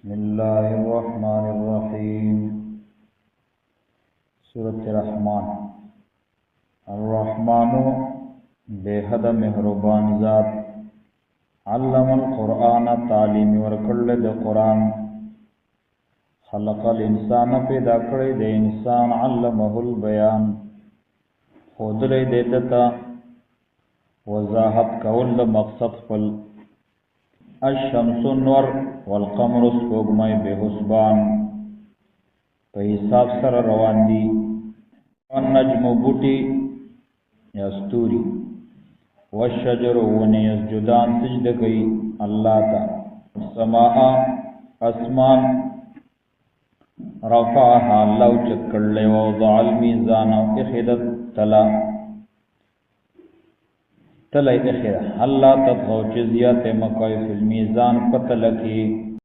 बिस्मिल्लाहिर्रहमानिर्रहीम। सूरत रहमान। अर्रहमानु बेहद मेहरबान ज़ात, अल्लमल क़ुरआन तालीम वर्कड़े द क़ुरान, खलक़ल इंसान पैदा करे दे इंसान, अल्लमहुल बयान खुदरे दे दता वज़ाहत कौल द मक़सद फल। अशम्सु नूर वल क़मरु स्पोगमय बेहुस्बान पे हिसाब सर रवान दी। वन्नज्मु बूटी यस्तूरी वश्शजरु वने यस्जुदान सिजद कई अल्लाह ता। समा आसमान रफ़अहा अल्लाह चक्कड़ले ववज़अल मीज़ान इखिदत तला तला इखिदा अल्लाह तत्गौ चिज़ियात मकाय फिल मीज़ान पतलकी